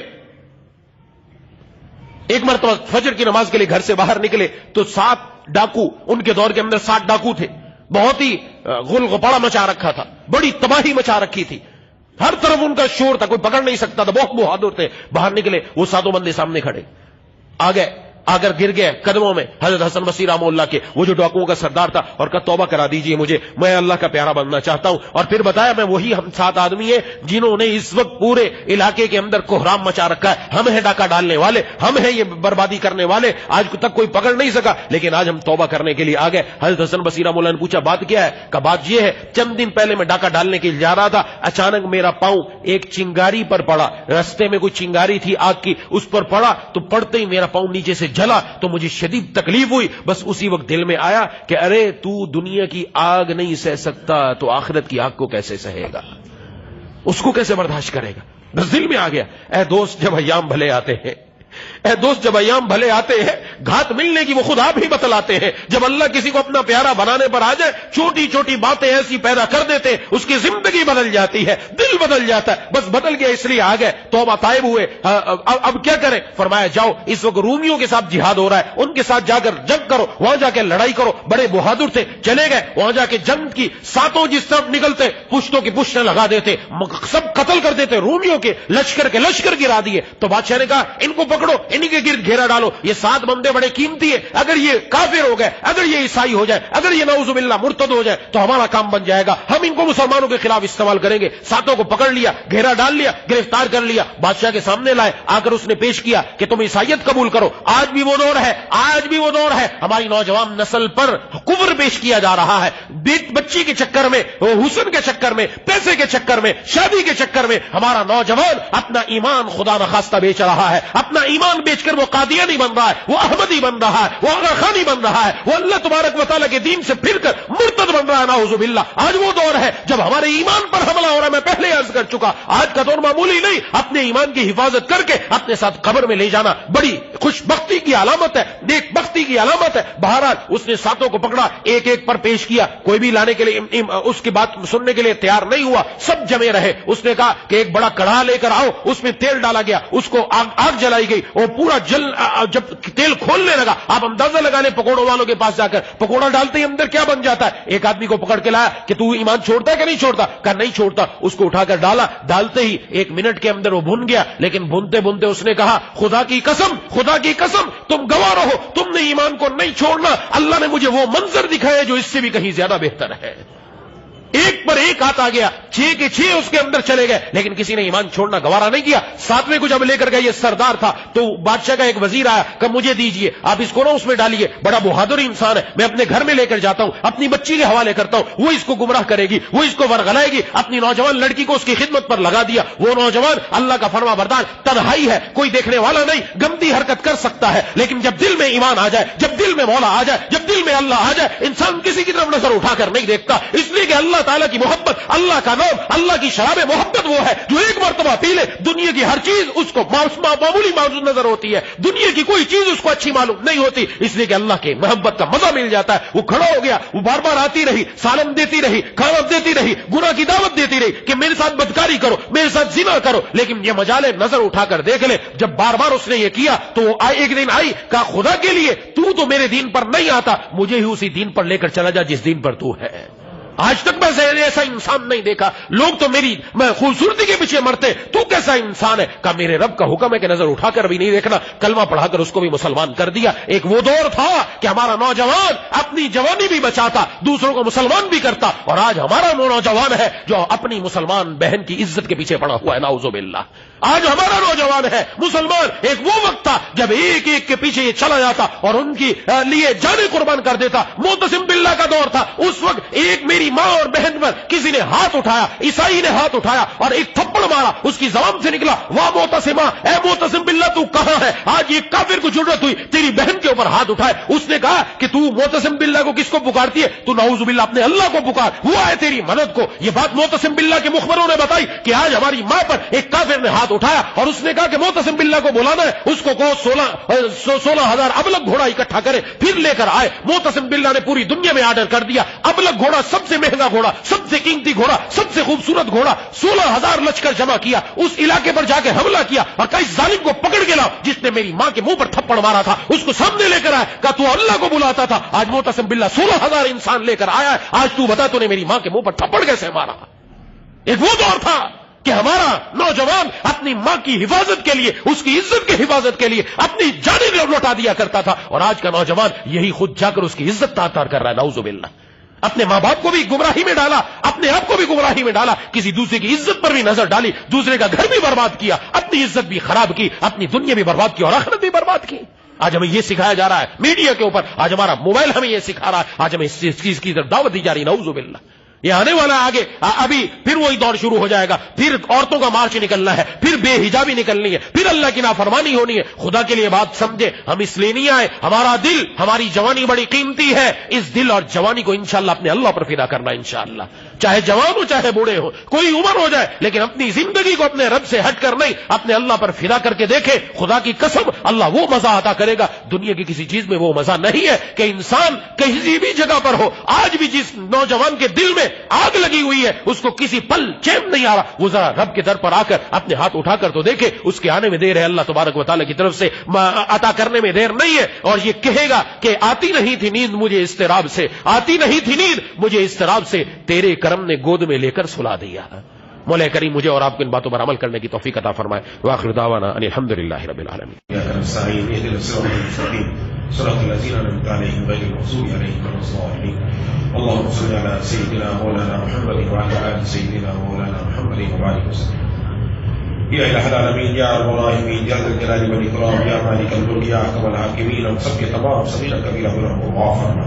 ایک مرتبہ فجر کی نماز کے لیے گھر سے باہر نکلے تو 7 ڈاکو, ان کے دور کے اندر 7 ڈاکو تھے. بہت ہی غل غپڑا مچا رکھا تھا, بڑی تباہی مچا رکھی تھی, ہر طرف ان کا شور تھا, کوئی پکڑ نہیں سکتا تھا, بہت بہادر تھے. باہر نکلے, وہ 7 بندے سامنے کھڑے, آ گئے, آ کر گر گئے قدموں میں حضرت حسن بصری رحمہ اللہ کے, وہ جو ڈاکوؤں کا سردار تھا, اور کہا توبہ کرا دیجئے مجھے, میں اللہ کا پیارا بننا چاہتا ہوں. اور پھر بتایا میں وہی ہم 7 آدمی ہیں جنہوں نے اس وقت پورے علاقے کے اندر کوہرام مچا رکھا ہے. ہم ہیں ڈاکہ ڈالنے والے, ہم ہیں یہ بربادی کرنے والے, آج تک کوئی پکڑ نہیں سکا, لیکن آج ہم توبہ کرنے کے لیے آ گئے. حضرت حسن بصری رحمہ اللہ نے پوچھا بات کیا ہے؟ کہ بات یہ ہے, چند دن پہلے میں ڈاکہ ڈالنے کے لیے جا رہا تھا, اچانک میرا پاؤں ایک چنگاری پر پڑا, رستے میں کوئی چنگاری تھی آگ کی, اس پر پڑا تو پڑتے ہی میرا پاؤں نیچے سے جلا, تو مجھے شدید تکلیف ہوئی. بس اسی وقت دل میں آیا کہ ارے تو دنیا کی آگ نہیں سہ سکتا تو آخرت کی آگ کو کیسے سہے گا, اس کو کیسے برداشت کرے گا؟ بس دل میں آ گیا. اے دوست, جب ایام بھلے آتے ہیں, اے دوست جب ایام بھلے آتے ہیں, گھات ملنے کی وہ خود آپ ہی بتلاتے ہیں. جب اللہ کسی کو اپنا پیارا بنانے پر آ جائے, چھوٹی چھوٹی باتیں ایسی پیدا کر دیتے ہیں, اس کی زندگی بدل جاتی ہے, دل بدل جاتا ہے. بس بدل گیا اس لیے آ گئے, توبہ طائب ہوئے. اب کیا کریں؟ فرمایا جاؤ, اس وقت رومیوں کے ساتھ جہاد ہو رہا ہے, ان کے ساتھ جا کر جنگ کرو, وہاں جا کے لڑائی کرو. بڑے بہادر تھے, چلے گئے وہاں جا کے جنگ کی. 7 جس طرف نکلتے پشتوں کی پشتیں لگا دیتے, سب قتل کر دیتے, رومیوں کے لشکر گرا دیے. تو بادشاہ نے کہا ان کو پکڑو, انہی کے گرد گھیرا ڈالو, یہ 7 بندے بڑے قیمتی ہیں, اگر یہ کافر ہو گئے, اگر یہ عیسائی ہو جائے, اگر یہ نعوذ باللہ مرتد ہو جائے تو ہمارا کام بن جائے گا, ہم ان کو مسلمانوں کے خلاف استعمال کریں گے. 7 کو پکڑ لیا, گھیرا ڈال لیا, گرفتار کر لیا, بادشاہ کے سامنے لائے. آ کر اس نے پیش کیا کہ تم عیسائیت قبول کرو. آج بھی وہ دور ہے, آج بھی وہ دور ہے, ہماری نوجوان نسل پر کفر پیش کیا جا رہا ہے. بچی کے چکر میں, حسن کے چکر میں, پیسے کے چکر میں, شادی کے چکر میں ہمارا نوجوان اپنا ایمان خدا نخواستہ بیچ رہا ہے. اپنا ایمان بیچ کر وہ قادیانی بن رہا ہے, وہ احمدی بن رہا ہے, وہ آغا خانی بن رہا ہے, وہ اللہ تبارک و تعالیٰ کے دین سے پھر کر مرتد بن رہا ہے. نعوذ باللہ. آج وہ دور ہے جب ہمارے ایمان پر حملہ ہو رہا ہے. میں پہلے عرض کر چکا, آج کا دور معمولی نہیں. اپنے ایمان کی حفاظت کر کے اپنے ساتھ قبر میں لے جانا بڑی خوش بختی کی علامت ہے, نیک بختی کی علامت ہے. بہرحال اس نے 7 کو پکڑا, ایک ایک پر پیش کیا, کوئی بھی لانے کے لیے اس کی بات سننے کے لیے تیار نہیں ہوا, سب جمے رہے. اس نے کہا کہ ایک بڑا کڑھا لے کر آؤ, اس میں تیل ڈالا گیا, اس کو آگ جلائی گئی, اور پورا جب تیل کھولنے لگا, آپ اندازہ لگا لیں پکوڑوں والوں کے پاس جا کر, پکوڑا ڈالتے ہی اندر کیا بن جاتا ہے. ایک آدمی کو پکڑ کے لایا کہ تو ایمان چھوڑتا ہے کہ نہیں چھوڑتا؟ کہا نہیں چھوڑتا. اس کو اٹھا کر ڈالا, ڈالتے ہی 1 منٹ کے اندر وہ بھن گیا. لیکن بھنتے بھنتے اس نے کہا خدا کی قسم تم گواہ رہو, تم نے ایمان کو نہیں چھوڑنا. اللہ نے مجھے وہ منظر دکھایا جو اس سے بھی کہیں زیادہ بہتر ہے. ایک پر ایک آتا گیا، 6 کے 6 اس کے اندر چلے گئے، لیکن کسی نے ایمان چھوڑنا گوارا نہیں کیا۔ 7ویں کو جب لے کر گئے، یہ سردار تھا، تو بادشاہ کا ایک وزیر آیا کہ مجھے دیجئے، آپ اس کو نہ اس میں ڈالیے، بڑا بہادر انسان ہے، میں اپنے گھر میں لے کر جاتا ہوں، اپنی بچی کے حوالے کرتا ہوں، وہ اس کو گمراہ کرے گی، وہ اس کو ورغلائے گی۔ اپنی نوجوان لڑکی کو اس کی خدمت پر لگا دیا۔ وہ نوجوان اللہ کا فرما بردار، تنہائی ہے، کوئی دیکھنے والا نہیں، گندی حرکت کر سکتا ہے، لیکن جب دل میں ایمان آ جائے، جب دل میں مولا آ جائے، جب دل میں اللہ آ جائے، انسان کسی کی طرف نظر اٹھا کر نہیں دیکھتا، اس لیے کہ اللہ تعالیٰ کی محبت، اللہ کا نام، اللہ کی شراب محبت وہ ہے جو ایک مرتبہ پی لے، دنیا کی ہر چیز اس کو معمولی معذور نظر ہوتی ہے، دنیا کی کوئی چیز اس کو اچھی معلوم نہیں ہوتی، اس لیے کہ اللہ کے محبت کا مزہ مل جاتا ہے۔ وہ کھڑا ہو گیا، وہ بار بار آتی رہی، سالم دیتی رہی، کھانا دیتی رہی، گناہ کی دعوت دیتی رہی کہ میرے ساتھ بدکاری کرو، میرے ساتھ زنا کرو، لیکن یہ مجالے نظر اٹھا کر دیکھ لے، جب بار بار اس نے یہ کیا تو وہ ایک دن آئی، کہا خدا کے لیے تو میرے دین پر نہیں آتا، مجھے ہی اسی دین پر لے کر چلا جا جس دین پر تو ہے۔ آج تک میں ایسا انسان نہیں دیکھا، لوگ تو میری خوبصورتی کے پیچھے مرتے، تو کیسا انسان ہے؟ کہا میرے رب کا حکم ہے کہ نظر اٹھا کر بھی نہیں دیکھنا۔ کلمہ پڑھا کر اس کو بھی مسلمان کر دیا۔ ایک وہ دور تھا کہ ہمارا نوجوان اپنی جوانی بھی بچاتا، دوسروں کو مسلمان بھی کرتا، اور آج ہمارا وہ نوجوان ہے جو اپنی مسلمان بہن کی عزت کے پیچھے پڑا ہوا ہے، نعوذ باللہ۔ آج ہمارا نوجوان ہے مسلمان، ایک وہ وقت تھا جب ایک ایک کے پیچھے یہ چلا جاتا اور ان کی لیے جانیں قربان کر دیتا۔ معتصم باللہ کا دور تھا، اس وقت ایک میری ماں اور بہن پر کسی نے ہاتھ اٹھایا، عیسائی نے ہاتھ اٹھایا اور ایک تھپڑ مارا، اس کی زبان سے نکلا واہ معتصمہ، اے معتصم باللہ تو کہاں ہے؟ آج یہ کافر کو ضرورت ہوئی تیری بہن کے اوپر ہاتھ اٹھائے۔ اس نے کہا کہ تو معتصم باللہ کو کس کو پکارتی ہے؟ تو نعوذ باللہ اپنے اللہ کو پکار، وہ ہے تیری مدد کو۔ یہ بات معتصم باللہ کے مخبروں نے بتائی کہ آج ہماری ماں پر ایک کافر نے ہاتھ اٹھایا اور اس نے کہا کہ معتصم باللہ کو بلانا ہے، اس کو 16,000 ابلغ گھوڑا اکٹھا کرے، پھر لے کر آئے۔ معتصم باللہ نے پوری دنیا میں آرڈر کر دیا، ابلغ گھوڑا، سب سے مہنگا گھوڑا، سب سے قیمتی گھوڑا، سب سے خوبصورت گھوڑا، 16,000 لشکر جمع کیا، اس علاقے پر جا کے حملہ کیا اور کہا اس ظالم کو پکڑ کے لاؤ جس نے میری ماں کے منہ پر تھپڑ مارا تھا، اس کو سامنے لے کر آئے۔ کہا تو اللہ کو بلاتا تھا، آج معتصم باللہ 16,000 انسان لے کر آیا ہے، آج تو بتا تو نے میری ماں کے منہ پر تھپڑ کیسے مارا؟ ایک وہ دور تھا کہ ہمارا نوجوان اپنی ماں کی حفاظت کے لیے، اس کی عزت کی حفاظت کے لیے اپنی جانیں لوٹا دیا کرتا تھا، اور آج کا نوجوان یہی خود جا کر اس کی عزت تار کر رہا ہے، نعوذ باللہ۔ اپنے ماں باپ کو بھی گمراہی میں ڈالا، اپنے آپ کو بھی گمراہی میں ڈالا، کسی دوسرے کی عزت پر بھی نظر ڈالی، دوسرے کا گھر بھی برباد کیا، اپنی عزت بھی خراب کی، اپنی دنیا بھی برباد کی اور آخرت بھی برباد کی۔ آج ہمیں یہ سکھایا جا رہا ہے میڈیا کے اوپر، آج ہمارا موبائل ہمیں یہ سکھا رہا ہے، آج ہمیں اس چیز کی طرف دعوت دی جا رہی ہے، نعوذ باللہ۔ یہ آنے والا آگے ابھی پھر وہی دور شروع ہو جائے گا، پھر عورتوں کا مارچ نکلنا ہے، پھر بے حجابی نکلنی ہے، پھر اللہ کی نافرمانی ہونی ہے۔ خدا کے لیے بات سمجھے، ہم اس لیے نہیں آئے، ہمارا دل، ہماری جوانی بڑی قیمتی ہے، اس دل اور جوانی کو انشاءاللہ اپنے اللہ پر فدا کرنا انشاءاللہ، چاہے جوان ہو چاہے بوڑھے ہو، کوئی عمر ہو جائے، لیکن اپنی زندگی کو اپنے رب سے ہٹ کر نہیں، اپنے اللہ پر فدا کر کے دیکھے، خدا کی قسم اللہ وہ مزہ عطا کرے گا، دنیا کی کسی چیز میں وہ مزہ نہیں ہے کہ انسان کسی بھی جگہ پر ہو۔ آج بھی جس نوجوان کے دل میں آگ لگی ہوئی ہے، اس کو کسی پل چین نہیں آ رہا، وہ ذرا رب کے در پر آ کر اپنے ہاتھ اٹھا کر تو دیکھے، اس کے آنے میں دیر ہے، اللہ تبارک و تعالیٰ کی طرف سے عطا کرنے میں دیر نہیں ہے، اور یہ کہے گا کہ آتی نہیں تھی نیند مجھے اضطراب سے، آتی نہیں تھی نیند مجھے اضطراب سے، تیرے کرم نے گود میں لے کر سلا دیا۔ مولا کریم مجھے اور آپ کو ان باتوں پر عمل کرنے کی توفیق عطا فرمائے۔ وآخر دعوانا ان الحمدللہ رب العالمین۔ صراط الذين أنعمت عليهم غير المغضوب عليهم ولا الضالين اللهم صل على سيدنا مولانا محمد وعلى آل سيدنا مولانا محمد وبارك وسلم يا إله العالمين يا رب الراحمين يا ذا الجلال والإكرام يا مالك الملك يا أحكم الحاكمين ہم سب کے تمام صغیرہ کبیرہ گناہوں کو معاف فرما۔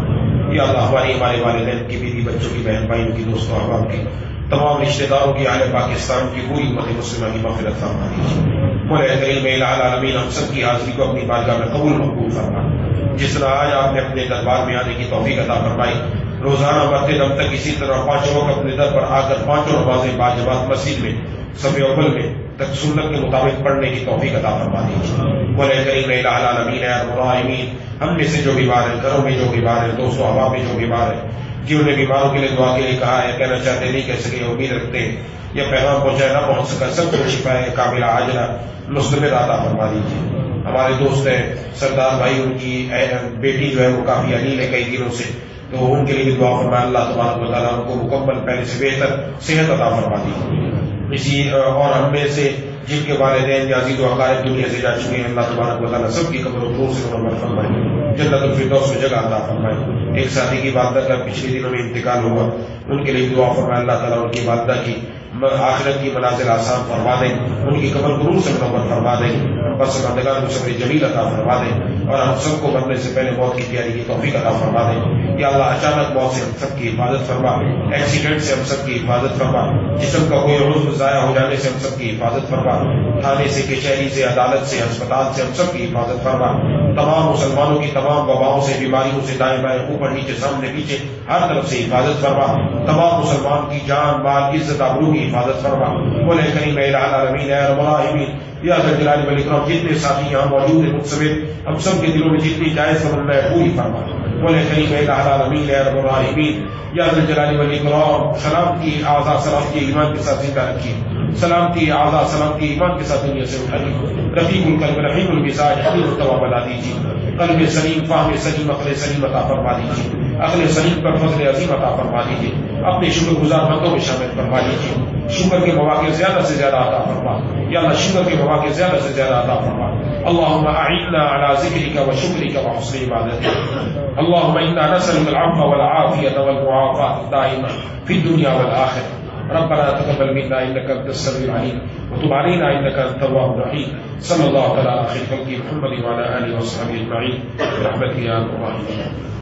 یا اللہ ہمارے والدین کی، بیوی بچوں کی، بہن بھائیوں کی، دوستوں احباب کی، تمام رشتہ داروں کی، اہل پاکستان کی، پوری امت مسلمہ کی مغفرت فرما دیجیے۔ مولا کریم الہ العالمین ہم سب کی حاضری کو اپنی بارگاہ میں قبول مقبول فرما۔ جس طرح آج آپ نے اپنے دربار میں آنے کی توفیق عطا فرمائی، روزانہ مرتے دم تک اسی طرح 5 وقت اپنے در پر آ کر 5 نمازیں باجماعت مسجد میں صف اول میں تک سنت کے مطابق پڑھنے کی توفیق عطا فرما دیجیے۔ مولا کریم الہ العالمین اے الراحمین ہم میں سے جو بیمار ہیں، گھروں میں جو بیمار ہیں، دوستوں احباب میں جو بیمار ہیں، جنہوں نے بیماروں کے لیے دعا کے لیے کہا ہے، کہنا چاہتے نہیں کہہ سکے، امید رکھتے ہیں یہ پیغام پہنچایا نہ پہنچ سکا، سب کو شفا کاملہ عاجلہ مستمر عطا فرما دیجیے۔ ہمارے دوست ہیں سردار بھائی، ان کی بیٹی جو ہے وہ کافی علیل ہے کئی دنوں سے، تو ان کے لیے بھی دعا فرمائے، اللہ تبارک و تعالیٰ ان کو مکمل پہلے سے بہتر صحت عطا فرما دیجیے۔ اور ہم میں سے جن کے والدین یا عزیز و اقارب دنیا سے جا چکے ہیں، اللہ تبارک و تعالیٰ سب کی قبر و روح سے منور فرمائے، جنت الفردوس میں جگہ عطا فرمائے۔ ایک ساتھی کی والدہ کا پچھلے دنوں میں انتقال ہوا، ان کے لیے دعا فرمائے، اللہ تعالیٰ ان کی والدہ کی آخرت کی منازل آسان فرما دیں، ان کی قبر کو نور سے منور فرما دیں، بس بندگان کو صبر جمیل عطا فرما دیں، اور ہم سب کو مرنے سے پہلے موت کی تیاری کی توفیق عطا فرما دیں۔ یا اللہ اچانک موت سے ہم سب کی حفاظت فرما، ایکسیڈنٹ سے ہم سب کی حفاظت فرما، جسم کا کوئی عضو ضائع ہو جانے سے ہم سب کی حفاظت فرما، تھانے سے، کچہری سے، عدالت سے، ہسپتال سے ہم سب کی حفاظت فرما، تمام مسلمانوں کی تمام وباؤں سے، بیماریوں سے، دائیں بائیں، اوپر نیچے، سامنے پیچھے، ہر طرف سے حفاظت فرما، تمام مسلمان کی جان مال عزت آبرو کی حفاظت فرما۔ بولے کریم الہ العالمین اے رب العالمین یا ذا الجلال والاکرام، جتنے ساتھی یہاں موجود ہیں مجھ سمیت ہم سب کے دلوں میں جتنی جائز تمنا ہے پوری فرما۔ بولے کریم الہ العالمین اے رب العالمین یا ذا الجلال والاکرام، سلامتی اعضاء سلامتی ایمان کے ساتھ زندہ رکھیے، سلامتی اعضاء سلامتی ایمان کے ساتھ دنیا سے اٹھائیے، رفیق القلب رحیم المزاج حبیب التواب بنا دیجیے، قلب سلیم فہم سلیم عقل سلیم عطا فرما دیجیے، عقل سلیم پر فضل عظیم عطا فرما دیجیے، اپنے شکر گزار بندوں میں شامل فرما لیجیے، شکر کے مواقع زیادہ سے زیادہ عطا فرما، یا اللہ شکر کے مواقع زیادہ سے زیادہ عطا فرما۔ اللهم اعنا على ذكرك وشكرك وحسن عبادتك، اللهم انا نسألك العفو والعافية والمعافاة الدائمة في الدنيا والآخرة، ربنا تقبل منا انك انت السميع العليم وتب علينا انك انت التواب الرحيم، صلى الله تعالى على خير خلقه محمد وعلى اله وصحبه اجمعين برحمتك يا ارحم الراحمين۔